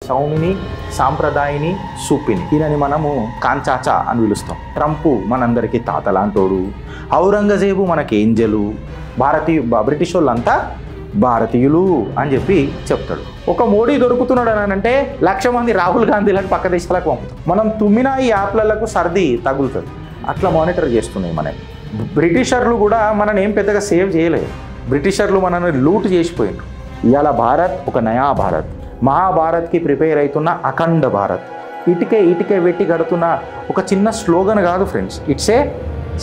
సౌమిని, సాంప్రదాయిని, సూపిని. ఈయనని మనము కాంచాచా అని పిలుస్తాం. ట్రంప్ మనందరికీ తాత లాంటోడు, ఔరంగజేబు మనకి ఏంజలు, బ్రిటిష్ వాళ్ళంతా భారతీయులు అని చెప్పి చెప్తాడు. ఒక మోడీ దొరుకుతున్నాడు అని అంటే 1,00,000 మంది రాహుల్ గాంధీలకు పక్క దేశాలకు పంపుతాం. మనం తుమ్మిన ఈ యాప్లకు సర్ది తగులుతుంది. అట్లా మానిటర్ చేస్తున్నాయి మనకి. బ్రిటిషర్లు కూడా మనని ఏం పెద్దగా సేవ్ చేయలేదు. బ్రిటిషర్లు మనల్ని లూట్ చేసిపోయినారు. ఇవాళ భారత్ ఒక నయా భారత్, మహాభారత్కి ప్రిపేర్ అవుతున్న అఖండ భారత్. ఇటుకే వెట్టి కడుతున్న ఒక చిన్న స్లోగన్ కాదు ఫ్రెండ్స్, ఇట్స్ ఏ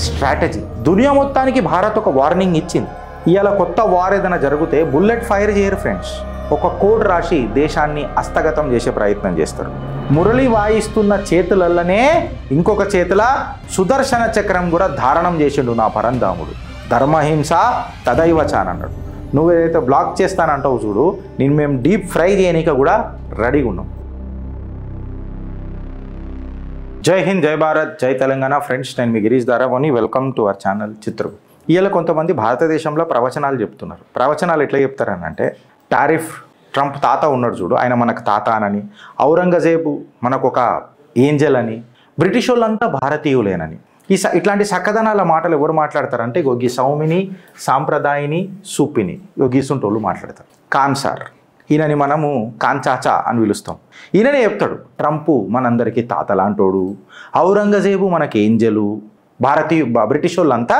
స్ట్రాటజీ. దునియా మొత్తానికి భారత్ ఒక వార్నింగ్ ఇచ్చింది. ఇవాళ కొత్త వార్ ఏదైనా జరిగితే బుల్లెట్ ఫైర్ చేయరు ఫ్రెండ్స్, ఒక కోడ్ రాసి దేశాన్ని హస్తగతం చేసే ప్రయత్నం చేస్తారు. మురళి వాయిస్తున్న చేతులల్లనే ఇంకొక చేతుల సుదర్శన చక్రం కూడా ధారణం చేసిండు నా పరంధాముడు. ధర్మహింస తదైవచాన్ అన్నాడు. నువ్వు ఏదైతే బ్లాక్ చేస్తానంటావు చూడు, నేను మేము డీప్ ఫ్రై చేయనీక కూడా రెడీగా ఉన్నాం. జై హింద్, జై భారత్, జై తెలంగాణ. ఫ్రెండ్స్, నేను మీ Girish Daravani. Welcome to our channel Chitram. ఇవాళ కొంతమంది భారతదేశంలో ప్రవచనాలు చెప్తున్నారు. ప్రవచనాలు ఎట్లా చెప్తారని అంటే, టారిఫ్ ట్రంప్ తాత ఉన్నాడు చూడు, ఆయన మనకు తాత అని, ఔరంగజేబు మనకు ఒక ఏంజల్ అని, బ్రిటిష్ వాళ్ళంతా భారతీయులేనని. ఇట్లాంటి చక్కదనాల మాటలు ఎవరు మాట్లాడతారంటే గీ సౌమిని, సాంప్రదాయిని, సూపిని, గీసుంటోళ్ళు మాట్లాడతారు. ఖాన్ సార్, ఈయనని మనము కాంచాచా అని పిలుస్తాం. ఈయననే చెప్తాడు, ట్రంప్ మనందరికీ తాత లాంటోడు, ఔరంగజేబు మనకి ఏంజలు, బ్రిటిష్ వాళ్ళంతా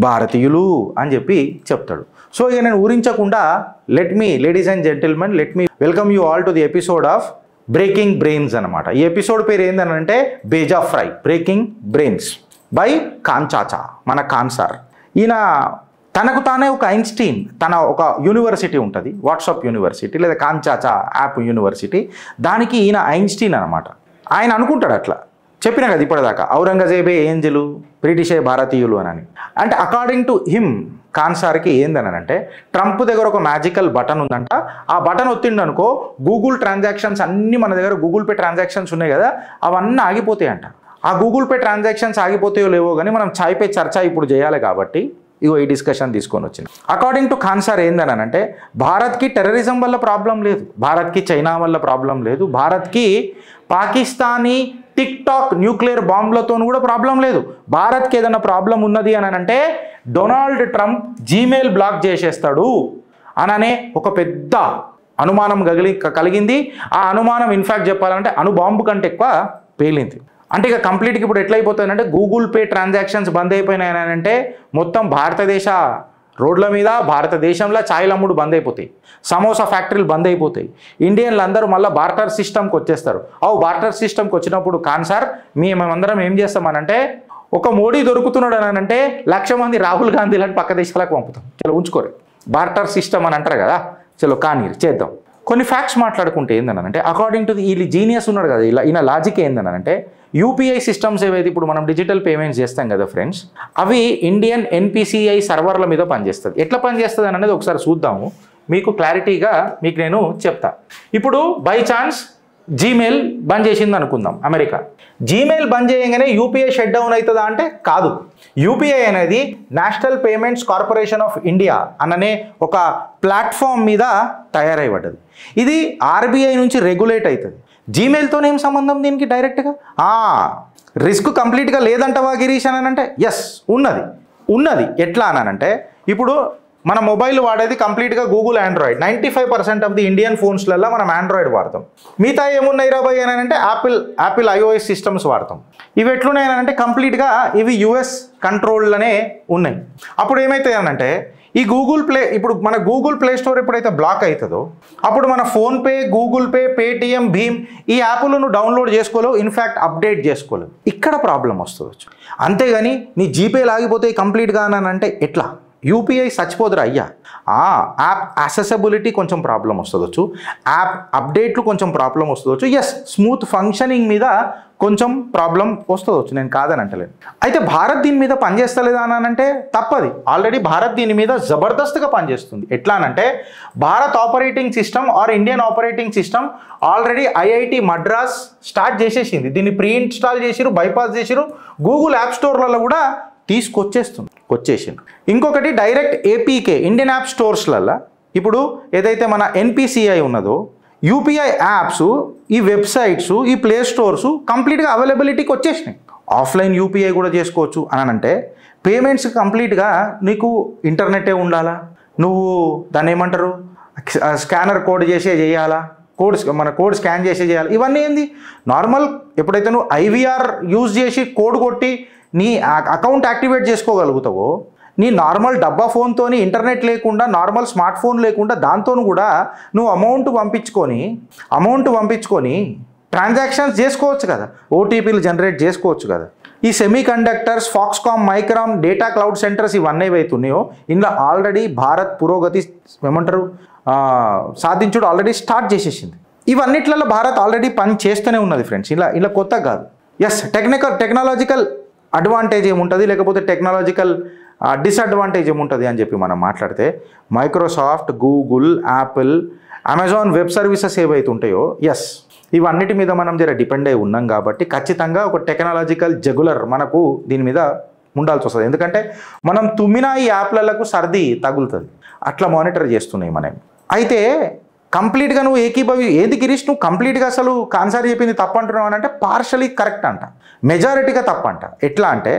భారతీయులు అని చెప్పి చెప్తాడు. సో ఇక నేను ఊరించకుండా ladies and gentlemen, let me welcome you all to the episode of breaking brains అనమాట. ఈ ఎపిసోడ్ పేరు ఏంటంటే Bheja fry, breaking brains by కాంచాచా, మన ఖాన్ సార్. ఈయన తనకు తానే ఒక ఐన్స్టీన్, తన ఒక యూనివర్సిటీ ఉంటుంది, వాట్సాప్ యూనివర్సిటీ లేదా కాంచాచా యాప్ యూనివర్సిటీ, దానికి ఈయన ఐన్స్టీన్ అనమాట. ఆయన అనుకుంటాడు అట్లా, చెప్పిన కదా ఇప్పటిదాకా, ఔరంగజేబే ఏంజలు, బ్రిటిషే భారతీయులు అని. అంటే అకార్డింగ్ టు హిమ్, ఖాన్ సార్కి ఏందనంటే, ట్రంప్ దగ్గర ఒక మ్యాజికల్ బటన్ ఉందంట. ఆ బటన్ ఒత్తిండు అనుకో, గూగుల్ ట్రాన్సాక్షన్స్ అన్నీ, మన దగ్గర గూగుల్ పే ట్రాన్సాక్షన్స్ ఉన్నాయి కదా, అవన్నీ ఆగిపోతాయంట. ఆ గూగుల్ పే ట్రాన్సాక్షన్స్ ఆగిపోతాయో లేవో కానీ మనం చాయ్ పే చర్చ ఇప్పుడు చేయాలి కాబట్టి ఇగో ఈ డిస్కషన్ తీసుకొని వచ్చింది. అకార్డింగ్ టు ఖాన్ సార్ ఏందనంటే, భారత్కి టెర్రరిజం వల్ల ప్రాబ్లం లేదు, భారత్కి చైనా వల్ల ప్రాబ్లం లేదు, భారత్కి పాకిస్తానీ టిక్టాక్ న్యూక్లియర్ బాంబులతో కూడా ప్రాబ్లం లేదు. భారత్కి ఏదైనా ప్రాబ్లం ఉన్నది అని అంటే డొనాల్డ్ ట్రంప్ జీమెయిల్ బ్లాక్ చేసేస్తాడు అననే ఒక పెద్ద అనుమానం కలిగింది. ఆ అనుమానం ఇన్ఫ్యాక్ట్ చెప్పాలంటే అణుబాంబు కంటే ఎక్కువ పేలింది. అంటే ఇక కంప్లీట్గా ఇప్పుడు ఎట్లయిపోతుందంటే, గూగుల్ పే ట్రాన్సాక్షన్స్ బంద్ అయిపోయినాయని అంటే మొత్తం భారతదేశ రోడ్ల మీద, భారతదేశంలో ఛాయలు అమ్ముడు బంద్ అయిపోతాయి, సమోసా ఫ్యాక్టరీలు బంద్ అయిపోతాయి, ఇండియన్లు అందరూ మళ్ళీ బార్టర్ సిస్టమ్కి వచ్చేస్తారు. బార్టర్ సిస్టమ్కి వచ్చినప్పుడు ఖాన్ సార్ మేమందరం ఏం చేస్తామనంటే, ఒక మోడీ దొరుకుతున్నాడు అని అంటే 1,00,000 మంది రాహుల్ గాంధీలను పక్క దేశాలకు పంపుతాం. చలో ఉంచుకోరు, బార్టర్ సిస్టమ్ అని అంటారు కదా, చలో కానీ చేద్దాం. కొన్ని ఫ్యాక్ట్స్ మాట్లాడుకుంటే ఏందనంటే, అకార్డింగ్ టు ఈ జీనియస్ ఉన్నాడు కదా, ఈయన లాజిక్ ఏందనంటే, యూపీఐ సిస్టమ్స్ ఏవైతే ఇప్పుడు మనం డిజిటల్ పేమెంట్స్ చేస్తాం కదా ఫ్రెండ్స్, అవి ఇండియన్ ఎన్పిసిఐ సర్వర్ల మీద పనిచేస్తుంది. ఎట్లా పనిచేస్తుంది అనేది ఒకసారి చూద్దాము, మీకు క్లారిటీగా మీకు నేను చెప్తా. ఇప్పుడు బై ఛాన్స్ జీమెయిల్ బంద్ చేసింది అనుకుందాం అమెరికా. జీమెయిల్ బంద్ చేయగానే యూపీఐ షట్ డౌన్ అవుతుందా అంటే కాదు. యూపీఐ అనేది National Payments Corporation of India అననే ఒక ప్లాట్ఫామ్ మీద తయారైపడ్డది. ఇది ఆర్బీఐ నుంచి రెగ్యులేట్ అవుతుంది. జీమెయిల్తోనే ఏం సంబంధం దీనికి డైరెక్ట్గా? రిస్క్ కంప్లీట్గా లేదంటవా గిరీష్ అని అంటే ఎస్ ఉన్నది. ఎట్లా అనంటే, ఇప్పుడు మన మొబైల్ వాడేది కంప్లీట్గా Google Android. 95% of the Indian ఫోన్స్లలో మనం ఆండ్రాయిడ్ వాడతాం. మిగతా ఏమున్నాయి రాబాయ్ అని అంటే యాపిల్ ఐఓఎస్ సిస్టమ్స్ వాడతాం. ఇవి ఎట్లున్నాయనంటే కంప్లీట్గా ఇవి యుఎస్ కంట్రోల్లోనే ఉన్నాయి. అప్పుడు ఏమవుతాయి అనంటే, ఈ గూగుల్ ప్లే, ఇప్పుడు మన గూగుల్ ప్లే స్టోర్ ఎప్పుడైతే బ్లాక్ అవుతుందో అప్పుడు మన ఫోన్పే, గూగుల్ పే, పేటిఎం, భీమ్ ఈ యాప్లను డౌన్లోడ్ చేసుకోలేవు, ఇన్ఫ్యాక్ట్ అప్డేట్ చేసుకోలేవు. ఇక్కడ ప్రాబ్లం వస్తుంది. అంతేగాని నీ జీపే లాగిపోతే కంప్లీట్గా అని అంటే ఎట్లా? యూపీఐ చచ్చిపోదురా అయ్యా. యాప్ యాక్సెసిబిలిటీ కొంచెం ప్రాబ్లం వస్తుందొచ్చు, యాప్ అప్డేట్లు కొంచెం ప్రాబ్లం వస్తుందొచ్చు, ఎస్ స్మూత్ ఫంక్షనింగ్ మీద కొంచెం ప్రాబ్లం వస్తుందొచ్చు, నేను కాదని అంటలేను. అయితే భారత్ దీని మీద పనిచేస్తలేదా అని అంటే తప్పది. ఆల్రెడీ భారత్ దీని మీద జబర్దస్త్గా పనిచేస్తుంది. ఎట్లా అనంటే, Bharat operating system or Indian operating system already IIT Madras start చేసేసింది. దీన్ని ప్రీ ఇన్స్టాల్ చేసిరు, బైపాస్ చేసిరు, గూగుల్ యాప్ స్టోర్లలో కూడా వచ్చేసింది. ఇంకొకటి డైరెక్ట్ ఏపీకే ఇండియన్ యాప్ స్టోర్స్లలో ఇప్పుడు ఏదైతే మన ఎన్పిసిఐ ఉన్నదో యూపీఐ యాప్స్, ఈ వెబ్సైట్స్, ఈ ప్లే స్టోర్స్ కంప్లీట్గా అవైలబిలిటీకి వచ్చేసినాయి. ఆఫ్లైన్ యూపీఐ కూడా చేసుకోవచ్చు అని అంటే పేమెంట్స్ కంప్లీట్గా నీకు ఇంటర్నెటే ఉండాలా, నువ్వు దాన్ని ఏమంటారు స్కానర్ కోడ్ చేసే చేయాలా, కోడ్ స్కాన్ చేసే చేయాలి. ఇవన్నీ ఏంది నార్మల్. ఎప్పుడైతే నువ్వు ఐవీఆర్ యూజ్ చేసి కోడ్ కొట్టి నీ అకౌంట్ యాక్టివేట్ చేసుకోగలుగుతావో, నీ నార్మల్ డబ్బా ఫోన్తో ఇంటర్నెట్ లేకుండా, నార్మల్ స్మార్ట్ ఫోన్ లేకుండా దాంతో కూడా నువ్వు అమౌంట్ పంపించుకొని ట్రాన్సాక్షన్స్ చేసుకోవచ్చు కదా, ఓటీపీలు జనరేట్ చేసుకోవచ్చు కదా. ఈ semiconductors, Foxconn, Micron, data cloud centres ఇవన్నీ ఏవైతున్నాయో ఇందులో ఆల్రెడీ భారత్ పురోగతి ఏమంటారు సాధించుడు ఆల్రెడీ స్టార్ట్ చేసేసింది. ఇవన్నిట్లలో భారత్ ఆల్రెడీ పని చేస్తూనే ఉన్నది ఫ్రెండ్స్. ఇలా కొత్త కాదు. ఎస్, టెక్నాలజికల్ అడ్వాంటేజ్ ఏముంటుంది, లేకపోతే టెక్నాలజికల్ డిసడ్వాంటేజ్ ఏముంటుంది అని చెప్పి మనం మాట్లాడితే, Microsoft, Google, Apple, Amazon web services ఏవైతే ఉంటాయో, ఎస్ ఇవన్నిటి మీద మనం జర డిపెండ్ అయి ఉన్నాం కాబట్టి ఖచ్చితంగా ఒక టెక్నాలజికల్ జగులర్ మనకు దీని మీద ఉండాల్సి వస్తుంది. ఎందుకంటే మనం తుమ్మిన ఈ యాప్లకు సర్ది తగులుతుంది, అట్లా మానిటర్ చేస్తున్నాయి మనం. అయితే కంప్లీట్గా నువ్వు ఏది గిరీష్ నువ్వు కంప్లీట్గా అసలు కాన్సర్ చెప్పింది తప్పు అంటున్నావు అని అంటే పార్షలీ కరెక్ట్ అంట, మెజారిటీగా తప్పు అంట. ఎట్లా అంటే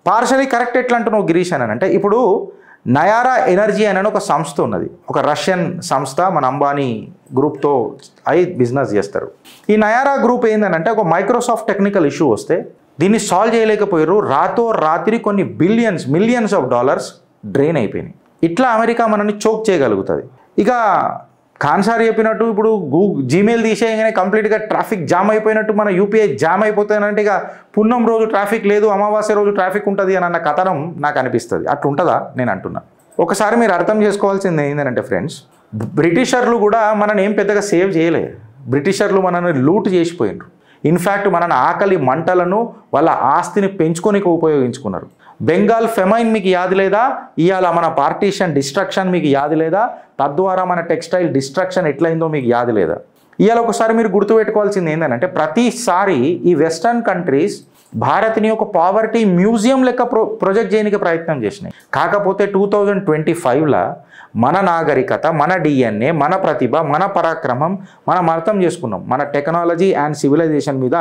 పార్షలీ కరెక్ట్ ఎట్లా అంటున్నావు గిరీష్ అని అంటే, ఇప్పుడు నయారా ఎనర్జీ అని ఒక సంస్థ ఉన్నది, ఒక రష్యన్ సంస్థ, మన అంబానీ గ్రూప్తో బిజినెస్ చేస్తారు. ఈ నయారా గ్రూప్ ఏంటంటే ఒక టెక్నికల్ ఇష్యూ వస్తే దీన్ని సాల్వ్ చేయలేకపోయారు. రాత్రి కొన్ని మిలియన్స్ ఆఫ్ డాలర్స్ డ్రైన్ అయిపోయినాయి. ఇట్లా అమెరికా మనల్ని చోక్ చేయగలుగుతుంది. ఇక కాన్సార్ చెప్పినట్టు ఇప్పుడు జీమెయిల్ తీసేయగానే కంప్లీట్గా ట్రాఫిక్ జామ్ అయిపోయినట్టు మన యూపీఐ జామ్ అయిపోతానంటే ఇక పున్నం రోజు ట్రాఫిక్ లేదు, అమావాస్య రోజు ట్రాఫిక్ ఉంటుంది అని అన్న కథనం నాకు అనిపిస్తుంది. అట్లుంటుందా నేను అంటున్నా. ఒకసారి మీరు అర్థం చేసుకోవాల్సింది ఏంటంటే ఫ్రెండ్స్, బ్రిటిషర్లు కూడా మనని ఏం పెద్దగా సేవ్ చేయలేదు. బ్రిటిషర్లు మనల్ని లూట్ చేసిపోయినారు. ఇన్ఫ్యాక్ట్ మనని ఆకలి మంటలను వాళ్ళ ఆస్తిని పెంచుకోనికి ఉపయోగించుకున్నారు. బెంగాల్ ఫెమైన్ మీకు యాది లేదా, ఇవాళ మన పార్టీషన్ డిస్ట్రక్షన్ మీకు యాది లేదా, తద్వారా మన టెక్స్టైల్ డిస్ట్రక్షన్ ఎట్లయిందో మీకు యాది లేదా. ఇవాళ ఒకసారి మీరు గుర్తుపెట్టుకోవాల్సింది ఏంటంటే, ప్రతిసారి ఈ వెస్టర్న్ కంట్రీస్ భారత్ని ఒక పావర్టీ మ్యూజియం లెక్క ప్రొజెక్ట్ చేయడానికి ప్రయత్నం చేసినాయి. కాకపోతే 2025లో మన నాగరికత, మన డిఎన్ఏ, మన ప్రతిభ, మన పరాక్రమం మనం అర్థం చేసుకున్నాం. మన టెక్నాలజీ అండ్ సివిలైజేషన్ మీద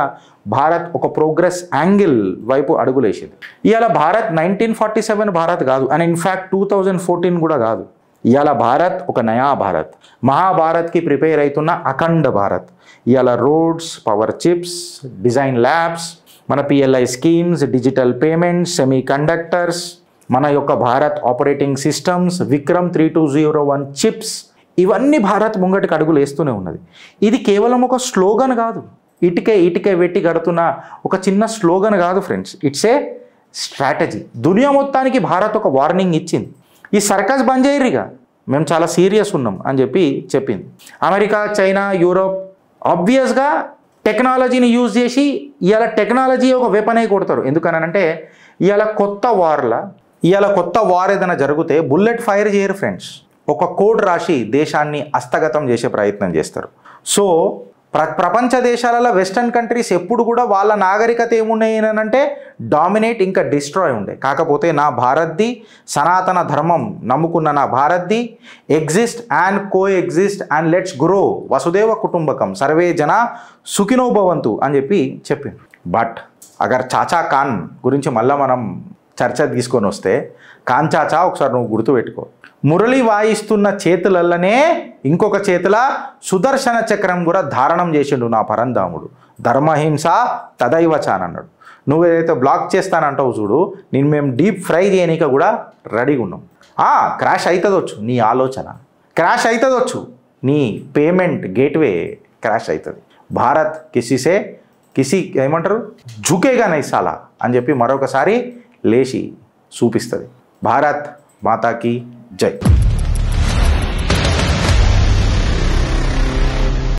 భారత్ ఒక ప్రోగ్రెస్ యాంగిల్ వైపు అడుగులేసింది. ఇవాళ భారత్ 1947 భారత్ కాదు, అండ్ ఇన్ఫ్యాక్ట్ 2014 కూడా కాదు. ఇవాళ భారత్ ఒక నయా భారత్, మహాభారత్కి ప్రిపేర్ అవుతున్న అఖండ భారత్. ఇవాళ roads, power chips, design labs, మన PLI schemes, digital payments, semiconductors, మన యొక్క Bharat operating systems, Vikram 3201 chips, ఇవన్నీ భారత్ ముంగటికి అడుగులు వేస్తూనే ఉన్నది. ఇది కేవలం ఒక స్లోగన్ కాదు, ఇటుకే వెట్టి కడుతున్న ఒక చిన్న స్లోగన్ కాదు ఫ్రెండ్స్, ఇట్స్ ఏ స్ట్రాటజీ. దునియా మొత్తానికి భారత్ ఒక వార్నింగ్ ఇచ్చింది. ఈ సర్కస్ బంద్ చేయరిగా, మేము చాలా సీరియస్ ఉన్నాం అని చెప్పింది. అమెరికా, చైనా, యూరోప్ ఆబ్వియస్గా టెక్నాలజీని యూజ్ చేసి ఇవాళ టెక్నాలజీ ఒక వెపన్ అయి కొడతారు. ఎందుకనంటే ఇవాళ కొత్త వార్ ఏదైనా జరిగితే బుల్లెట్ ఫైర్ చేయరు ఫ్రెండ్స్, ఒక కోడ్ రాసి దేశాన్ని హస్తగతం చేసే ప్రయత్నం చేస్తారు. సో ప్రపంచ దేశాలలో వెస్టర్న్ కంట్రీస్ ఎప్పుడు కూడా వాళ్ళ నాగరికత ఏమున్నాయి అంటే డామినేట్, ఇంకా డిస్ట్రాయ్ ఉండే. కాకపోతే నా భారత్ది, సనాతన ధర్మం నమ్ముకున్న నా భారత్ది exist and coexist and let's grow వసుదేవ కుటుంబకం సర్వే జన సుఖినో భవంతు అని చెప్పింది. బట్ అగర్ చాచా ఖాన్ గురించి మళ్ళీ మనం చర్చ తీసుకొని వస్తే, ఖాన్ చాచా ఒకసారి నువ్వు గుర్తుపెట్టుకో, మురళి వాయిస్తున్న చేతులల్లనే ఇంకొక చేతుల సుదర్శన చక్రం కూడా ధారణం చేసిండు నా పరంధాముడు. ధర్మహింస తదైవచాన్ అన్నాడు. నువ్వు ఏదైతే బ్లాక్ చేస్తానంటావు చూడు, నేను మేము డీప్ ఫ్రై చేయనీక కూడా రెడీగా ఉన్నాం. క్రాష్ అవుతుందొచ్చు నీ ఆలోచన, క్రాష్ అవుతుందొచ్చు నీ పేమెంట్ గేట్వే క్రాష్ అవుతుంది. భారత్ కిసి ఏమంటారు జుకేగా నైసాలా అని చెప్పి మరొకసారి లేచి చూపిస్తుంది. భారత్ మాతాకి జై.